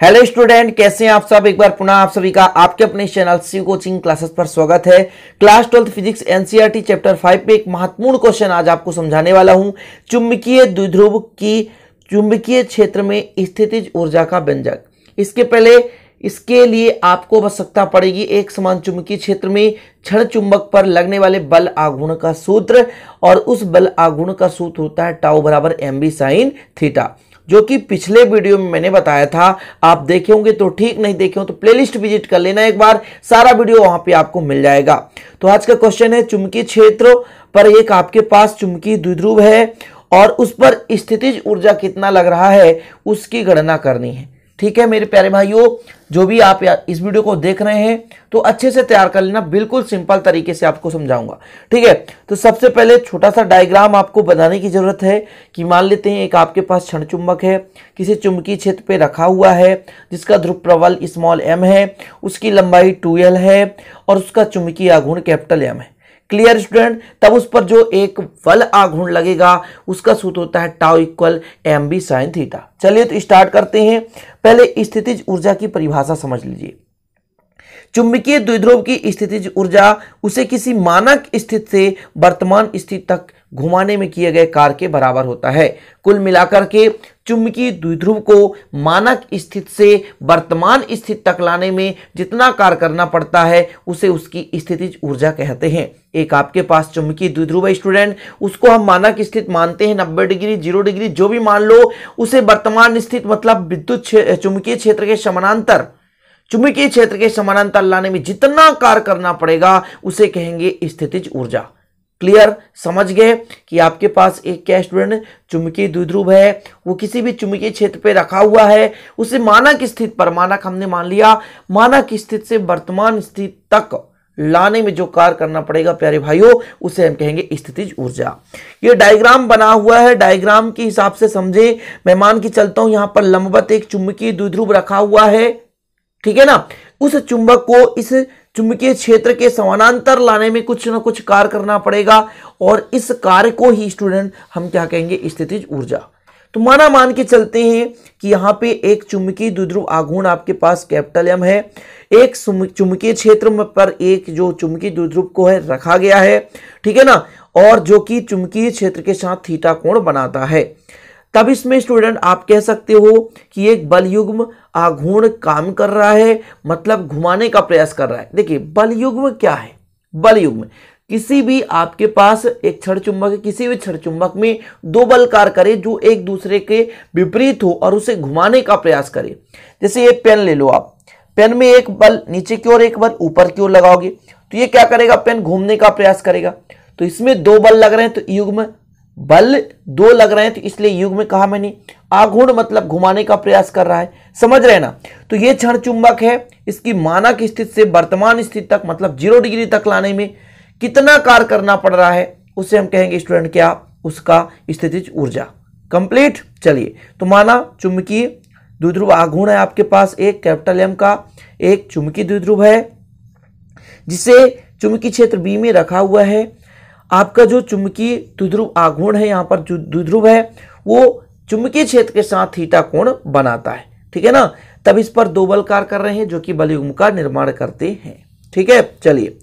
Hello student, कैसे हैं आप सब। एक बार पुनः आप सभी का आपके अपने चैनल शिव कोचिंग क्लासेस पर स्वागत है। क्लास 12 फिजिक्स एनसीईआरटी चैप्टर 5 पे एक महत्वपूर्ण क्वेश्चन आज आपको समझाने वाला हूं। चुंबकीय द्विध्रुव की चुंबकीय क्षेत्र में स्थितिज ऊर्जा का व्यंजक। इसके लिए आपको आवश्यकता पड़ेगी एक समान चुंबकीय क्षेत्र में क्षण चुंबक पर लगने वाले बल आघूर्ण का सूत्र, और उस बल आघूर्ण का सूत्र होता है टाउ बराबर mv sin थीटा, जो कि पिछले वीडियो में मैंने बताया था। आप देखे होंगे तो ठीक, नहीं देखे हो तो प्लेलिस्ट विजिट कर लेना एक बार, सारा वीडियो वहां पे आपको मिल जाएगा। तो आज का क्वेश्चन है, चुंबकीय क्षेत्र पर एक आपके पास चुंबकीय द्विध्रुव है और उस पर स्थितिज ऊर्जा कितना लग रहा है उसकी गणना करनी है। ठीक है मेरे प्यारे भाइयों, जो भी आप इस वीडियो को देख रहे हैं तो अच्छे से तैयार कर लेना, बिल्कुल सिंपल तरीके से आपको समझाऊंगा। ठीक है, तो सबसे पहले छोटा सा डायग्राम आपको बनाने की जरूरत है कि मान लेते हैं एक आपके पास क्षण चुंबक है, किसी चुंबकीय क्षेत्र पे रखा हुआ है जिसका ध्रुव प्रबल स्मॉल m है, उसकी लंबाई 2l है और उसका चुंबकीय आघूर्ण कैपिटल M है। Clear student. तब उस पर जो एक बल आघूर्ण लगेगा उसका सूत्र होता है tau equal mv sin theta. चलिए तो स्टार्ट करते हैं। पहले स्थितिज ऊर्जा की परिभाषा समझ लीजिए। चुंबकीय द्विध्रुव की स्थितिज ऊर्जा उसे किसी मानक स्थिति से वर्तमान स्थिति तक घुमाने में किए गए कार्य के बराबर होता है। कुल मिलाकर के चुंबकीय द्विध्रुव को मानक स्थिति से वर्तमान स्थिति तक लाने में जितना कार्य करना पड़ता है उसे उसकी स्थितिज ऊर्जा कहते हैं। एक आपके पास चुंबकीय द्विध्रुव है स्टूडेंट, उसको हम मानक स्थिति मानते हैं 90 डिग्री 0 डिग्री जो भी मान लो, उसे वर्तमान स्थिति मतलब विद्युत चुंबकीय क्षेत्र के समानांतर चुंबकीय क्षेत्र के समानांतर लाने में जितना कार्य करना पड़ेगा उसे कहेंगे स्थितिज ऊर्जा। क्लियर, समझ गए कि आपके पास एक क्या स्टूडेंट चुंबकीय द्विध्रुव है, वो किसी भी चुंबकीय क्षेत्र पे रखा हुआ है, उसे मानक स्थिति पर, मानक हमने मान लिया, मानक स्थिति से वर्तमान स्थिति तक लाने में जो कार्य करना पड़ेगा प्यारे भाइयों उसे हम कहेंगे स्थितिज ऊर्जा। ये डायग्राम बना हुआ है, डायग्राम के हिसाब से समझे। मैं मान के चलता हूं यहां पर लंबवत एक चुंबकीय द्विध्रुव रखा हुआ है, ठीक है ना। उस चुंबक को इस चुंबकीय क्षेत्र के समानांतर लाने में कुछ ना कुछ कार्य करना पड़ेगा और इस कार्य को ही स्टूडेंट हम क्या कहेंगे स्थितिज ऊर्जा। तो मान के चलते हैं कि यहां पे एक चुंबकीय द्विध्रुव आघूर्ण आपके पास कैपिटल M है, एक चुंबकीय क्षेत्र पर एक जो चुंबकीय द्विध्रुव को है रखा गया है, ठीक है ना, और जो कि चुंबकीय क्षेत्र के साथ थीटा कोण बनाता है। तब इसमें स्टूडेंट आप कह सकते हो कि एक बलयुग्म आघूर्ण काम कर रहा है, मतलब घुमाने का प्रयास कर रहा है। देखिए बलयुग्म क्या है, बलयुग्म किसी भी आपके पास एक क्षण चुंबक है, किसी भी क्षण चुंबक में दो बल कार्य करे जो एक दूसरे के विपरीत हो और उसे घुमाने का प्रयास करे। जैसे ये पेन ले लो आप, पेन में एक बल नीचे की ओर एक बल ऊपर की ओर लगाओगे तो ये क्या करेगा, पेन घूमने का प्रयास करेगा। तो इसमें दो बल लग रहे हैं तो युग्म बल दो लग रहे हैं तो इसलिए युग्म में कहा मैंने। आघूर्ण मतलब घुमाने का प्रयास कर रहा है, समझ रहे ना। तो ये क्षण चुंबक है, इसकी मानक स्थिति से वर्तमान स्थिति तक मतलब 0 डिग्री तक लाने में कितना कार्य करना पड़ रहा है उसे हम कहेंगे स्टूडेंट क्या, उसका स्थितिज ऊर्जा। कंप्लीट। चलिए तो माना चुंबकीय द्विध्रुव आघूर्ण है आपके पास एक कैपिटल M का, एक चुंबकीय द्विध्रुव है जिसे चुंबकीय क्षेत्र B में रखा हुआ है। आपका जो चुंबकीय द्विध्रुव आघूर्ण है, यहां पर जो द्विध्रुव है वो चुंबकीय क्षेत्र के साथ थीटा कोण बनाता है, ठीक है ना। तब इस पर दो बल कार्य कर रहे हैं जो कि बलयुग्म का निर्माण करते हैं, ठीक है। चलिए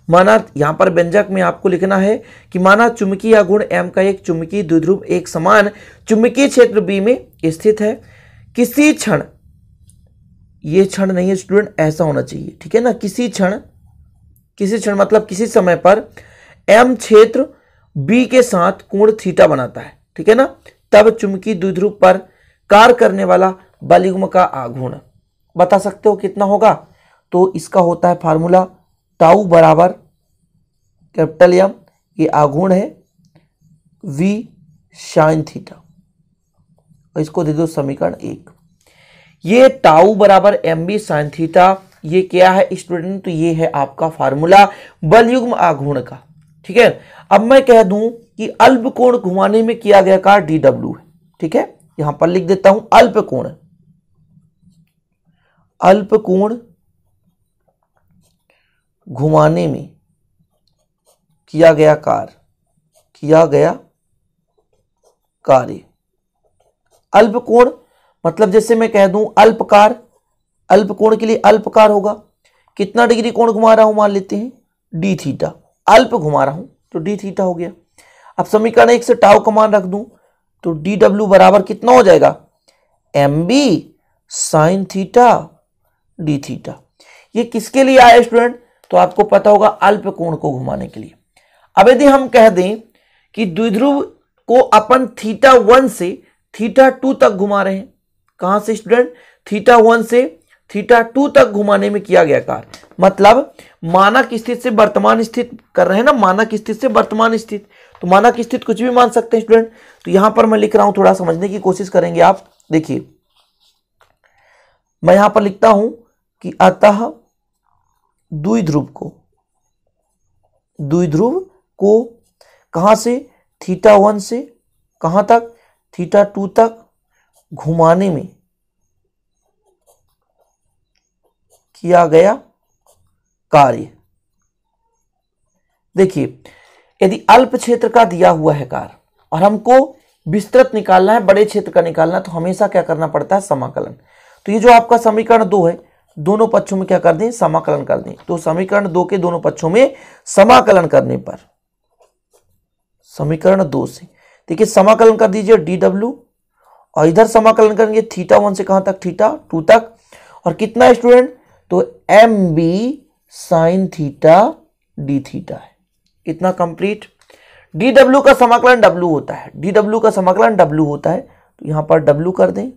माना यहां पर व्यंजक में आपको लिखना है कि माना चुंबकीय आघूर्ण M का एक चुंबकीय द्विध्रुव एक समान चुंबकीय क्षेत्र B में स्थित है। किसी क्षण, ये क्षण नहीं है स्टूडेंट, ऐसा होना चाहिए, ठीक है ना। किसी क्षण मतलब किसी समय पर M क्षेत्र B के साथ कोण थीटा बनाता है, ठीक है ना। तब चुंबकीय द्विध्रुव पर कार्य करने वाला बलयुग्म का आघूर्ण बता सकते हो कितना होगा। तो इसका होता है फार्मूला टाउ बराबर कैपिटल M, ये आघूर्ण है, V sin थीटा, और इसको दे दो समीकरण 1। ये टाउ बराबर mv sin थीटा, ये क्या है स्टूडेंट, तो ये है आपका फार्मूला बलयुग्म आघूर्ण का, ठीक है। अब मैं कह दूं कि अल्प कोण घुमाने में किया गया कार्य dw है, ठीक है। यहां पर लिख देता हूं अल्प कोण घुमाने में किया गया कार्य। अल्प कोण मतलब जैसे मैं कह दूं अल्प कार्य अल्प कोण के लिए अल्पकार होगा। कितना डिग्री कोण घुमा रहा हूं, मान लेते हैं डी थीटा, अल्प घुमा रहा हूं तो डी थीटा हो गया। अब समीकरण 1 से टाउ का मान रख दूं तो डी डब्ल्यू बराबर कितना हो जाएगा, M B sine theta D theta. ये किसके लिए आया स्टूडेंट, तो आपको पता होगा अल्प कोण को घुमाने के लिए। अब यदि हम कह दें कि द्विध्रुव को अपन थीटा 1 से थीटा 2 तक घुमा रहे हैं, कहां से स्टूडेंट, थीटा 1 से थीटा 2 तक घुमाने में किया गया कार्य, मतलब मानक स्थिति से वर्तमान स्थिति कर रहे हैं ना, मानक स्थिति से वर्तमान स्थिति, तो मानक स्थिति कुछ भी मान सकते हैं स्टूडेंट। तो यहां पर मैं लिख रहा हूं, थोड़ा समझने की कोशिश करेंगे आप। देखिए मैं यहां पर लिखता हूं कि अतः द्विध्रुव को कहां से, थीटा 1 से कहां तक, थीटा 2 तक घुमाने में किया गया कार्य। देखिए यदि अल्प क्षेत्र का दिया हुआ है कार्य और हमको विस्तृत निकालना है, बड़े क्षेत्र का निकालना है, तो हमेशा क्या करना पड़ता है, समाकलन। तो ये जो आपका समीकरण 2 है, दोनों पक्षों में क्या कर दें, समाकलन कर दें। तो समीकरण 2 के दोनों पक्षों में समाकलन करने पर, समीकरण 2 से देखिए समाकलन कर दीजिए डी डब्ल्यू, और इधर समाकलन करेंगे थीटा 1 से कहां तक, थीटा 2 तक, और कितना है स्टूडेंट, तो M B sine theta D theta है। इतना कंप्लीट। डी डब्ल्यू का समाकलन डब्ल्यू होता है, डी डब्ल्यू का समाकलन डब्ल्यू होता है, तो यहां पर डब्ल्यू कर दें।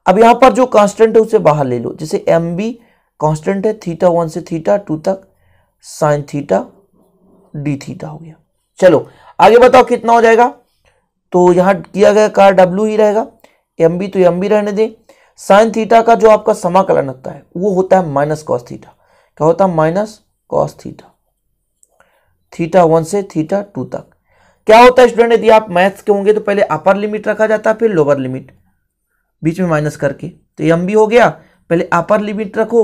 अब यहां पर जो कांस्टेंट है उसे बाहर ले लो, जैसे एम बी कांस्टेंट है, थीटा 1 से थीटा 2 तक साइन थीटा डी थीटा हो गया। चलो आगे बताओ कितना हो जाएगा, तो यहां किया गया कार्य डब्ल्यू ही रहेगा, एम बी तो एम बी रहने दें। साइन थीटा का जो आपका समाकलन होता है वो होता है माइनस कॉस थीटा। क्या होता है, माइनस कॉस थीटा, थीटा 1 से थीटा 2 तक। क्या होता है स्टूडेंट, यदि आप मैथ्स के होंगे तो पहले अपर लिमिट रखा जाता है, फिर लोअर लिमिट, बीच में माइनस करके। तो एम बी हो गया, पहले अपर लिमिट रखो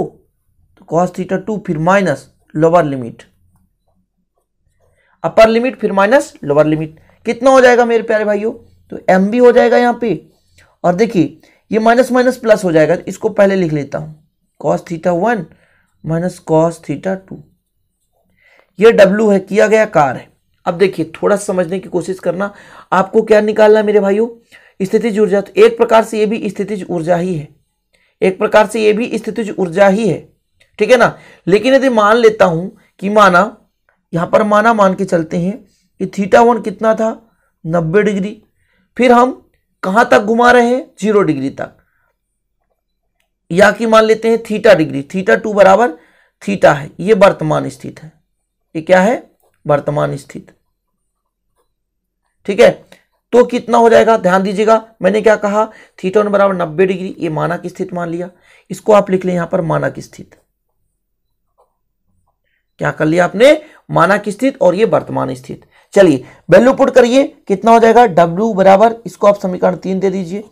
तो कॉस थीटा 2, फिर minus lower limit, upper limit फिर माइनस लोअर लिमिट। कितना हो जाएगा मेरे प्यारे भाइयों, तो एम बी हो जाएगा यहाँ पे, और देखिए ये माइनस माइनस प्लस हो जाएगा, तो इसको पहले लिख लेता हूं, cos theta 1 minus cos theta 2। ये डब्ल्यू है, किया गया कार्य है। अब देखिए थोड़ा समझने की कोशिश करना, आपको क्या निकालना है मेरे भाइयों, स्थितिज ऊर्जा। तो एक प्रकार से ये भी स्थितिज ऊर्जा ही है, एक प्रकार से ये भी स्थितिज ऊर्जा ही है, ठीक है ना। लेकिन यदि मान लेता हूं कि माना, यहां पर माना मान के चलते हैं कि थीटा 1 कितना था, 90 डिग्री, फिर हम कहां तक घुमा रहे हैं, 0 डिग्री तक, या कि मान लेते हैं थीटा डिग्री, थीटा 2 बराबर थीटा है, ये वर्तमान स्थिति है, ये क्या है, वर्तमान स्थिति, ठीक है। तो कितना हो जाएगा, ध्यान दीजिएगा मैंने क्या कहा, थीटा 1 बराबर 90 डिग्री, ये मानक स्थिति मान लिया, इसको आप लिख लें यहां पर मानक स्थिति। क्या कर लिया आपने, मानक स्थिति, और ये वर्तमान स्थिति। चलिए वैल्यू पुट करिए, कितना हो जाएगा, W बराबर, इसको आप समीकरण 3 दे दीजिए,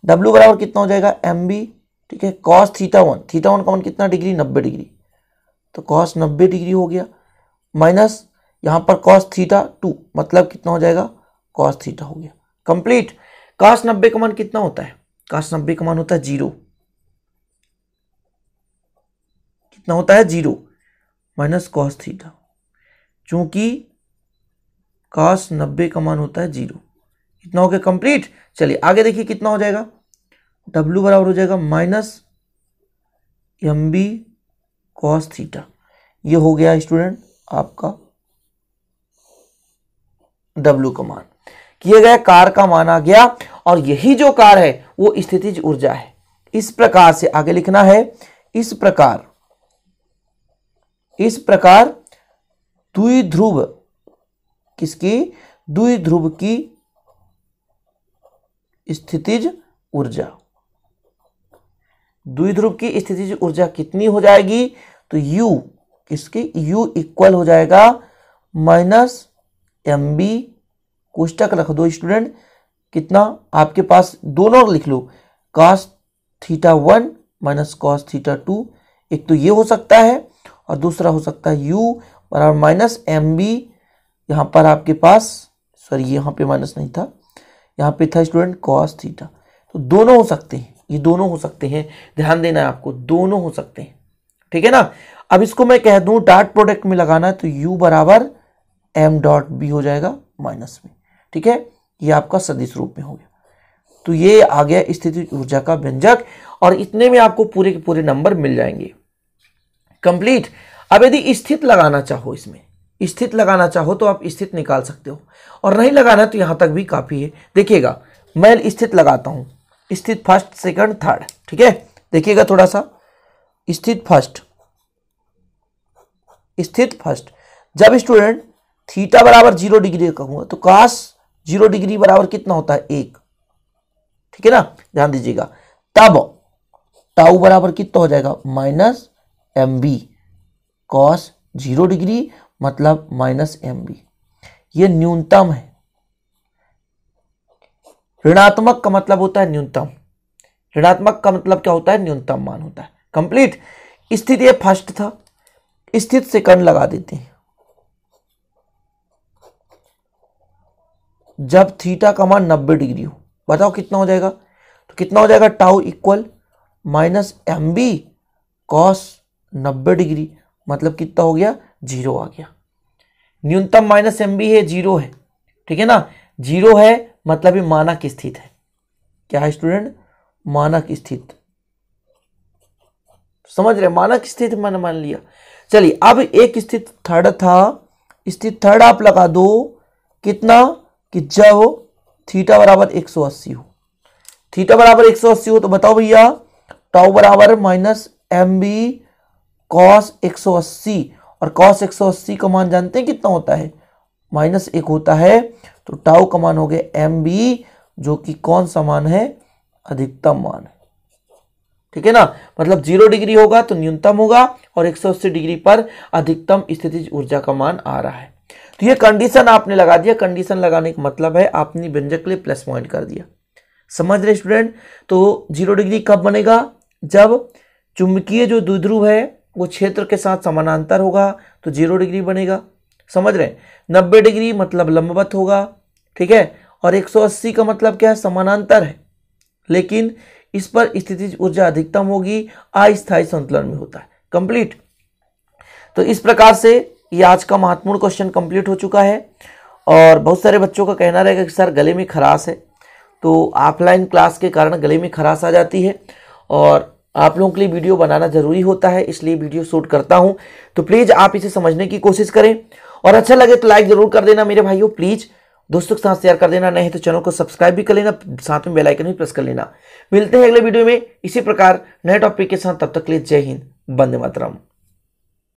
W बराबर कितना हो जाएगा, एम बी, ठीक है, कॉस थीटा 1, थीटा 1 का मान कितना डिग्री, 90 डिग्री, तो कॉस 90 डिग्री हो गया, माइनस यहां पर कॉस थीटा 2, मतलब कितना हो जाएगा, कॉस थीटा हो गया, कंप्लीट। कॉस 90 का मान कितना होता है, कॉस 90 का मान होता है 0, कितना होता है 0, माइनस कॉस थीटा, चूंकि कॉस 90 का मान होता है 0, कितना हो गया, कंप्लीट। चलिए आगे देखिए कितना हो जाएगा, W बराबर हो जाएगा minus M B cos theta, ये हो गया स्टूडेंट आपका W का मान, किए गए कार्य का मान आ गया, और यही जो कार्य है वो स्थितिज ऊर्जा है। इस प्रकार से आगे लिखना है, इस प्रकार द्विध्रुव, किसकी, द्विध्रुव की स्थितिज ऊर्जा, द्विध्रुव की स्थितिज ऊर्जा कितनी हो जाएगी, तो U, किसकी, U इक्वल हो जाएगा माइनस एम बी, कोष्टक रख दो स्टूडेंट, कितना आपके पास, दोनों लिख लो, cos theta 1 minus cos theta 2, एक तो ये हो सकता है और दूसरा हो सकता है U बराबर माइनस एम बी, यहां पर आपके पास, सॉरी यहां पे माइनस नहीं था, यहां पे था स्टूडेंट कॉस थीटा, तो दोनों हो सकते हैं, ये दोनों हो सकते हैं, ध्यान देना है आपको, दोनों हो सकते हैं, ठीक है ना। अब इसको मैं कह दूं डॉट प्रोडक्ट में लगाना है तो u बराबर m डॉट b हो जाएगा माइनस में, ठीक है। ये आपका सदिश रूप में हो गया। तो ये आ गया स्थितिज ऊर्जा का व्यंजक, और इतने में आपको पूरे के पूरे नंबर मिल जाएंगे। कंप्लीट। अब यदि स्थित लगाना चाहो, इसमें स्थित लगाना चाहो तो आप स्थित निकाल सकते हो, और नहीं लगाना तो यहां तक भी काफी है। देखिएगा मैं स्थित लगाता हूं, स्थित फर्स्ट सेकंड थर्ड, ठीक है। देखिएगा थोड़ा सा, स्थित फर्स्ट जब स्टूडेंट थीटा बराबर 0 डिग्री कहूंगा तो cos 0 डिग्री बराबर कितना होता है 1, ठीक है ना, ध्यान दीजिएगा। तब टाउ बराबर कितना हो जाएगा माइनस mb, cos 0 डिग्री मतलब माइनस mb। ये न्यूनतम है, ऋणात्मक का मतलब होता है न्यूनतम, ऋणात्मक का मतलब क्या होता है, न्यूनतम मान होता है। कंप्लीट। स्थित ये फर्स्ट था, स्थित सेकंड लगा देते हैं। जब थीटा का मान 90 डिग्री हो, बताओ कितना हो जाएगा, तो कितना हो जाएगा tau equal minus mb cos 90 degree मतलब कितना हो गया 0 आ गया। न्यूनतम माइनस mb है, 0 है, ठीक है ना, 0 है मतलब ये मानक स्थित है। क्या है स्टूडेंट, मानक स्थित, समझ रहे, मानक स्थित मैंने मान लिया। चलिए अब एक स्थित थर्ड था, स्थित थर्ड आप लगा दो कितना, कि जब थीटा बराबर 180 हो, थीटा बराबर 180 हो तो बताओ भैया टाउ बराबर माइनस mb cos 180, और cos 180 का मान जानते हैं कितना होता है, -1 होता है। तो टाउ का मान हो गया mb, जो कि कौन सा मान है, अधिकतम मान है, ठीक है ना। मतलब 0 डिग्री होगा तो न्यूनतम होगा, और 180 डिग्री पर अधिकतम स्थितिज ऊर्जा का मान आ रहा है। तो ये कंडीशन आपने लगा दिया। कंडीशन लगाने का मतलब है आपने व्यंजक के लिए प्लस पॉइंट कर दिया, समझ रहे स्टूडेंट। तो 0 डिग्री कब बनेगा, जब चुंबकीय जो द्विध्रुव है वो क्षेत्र के साथ समानांतर होगा तो 0 डिग्री बनेगा, समझ रहे। 90 डिग्री मतलब लंबवत होगा, ठीक है, और 180 का मतलब क्या है, समानांतर है, लेकिन इस पर स्थितिज ऊर्जा अधिकतम होगी, अस्थायी संतुलन में होता है। कंप्लीट। तो इस प्रकार से ये आज का महत्वपूर्ण क्वेश्चन कंप्लीट हो चुका है। और बहुत सारे बच्चों का कहना रहेगा कि सर गले में खराश है, तो ऑफलाइन क्लास के कारण गले में खराश आ जाती है, और आप लोगों के लिए वीडियो बनाना जरूरी होता है, इसलिए वीडियो शूट करता हूं। तो प्लीज आप इसे समझने की कोशिश करें, और अच्छा लगे तो लाइक जरूर कर देना मेरे भाइयों, प्लीज दोस्तों के साथ शेयर कर देना, नहीं तो चैनल को सब्सक्राइब भी कर लेना, साथ में बेल आइकन भी प्रेस कर लेना। मिलते हैं अगले वीडियो में इसी प्रकार नए टॉपिक के साथ, तब तक के लिए जय हिंद, वंदे मातरम।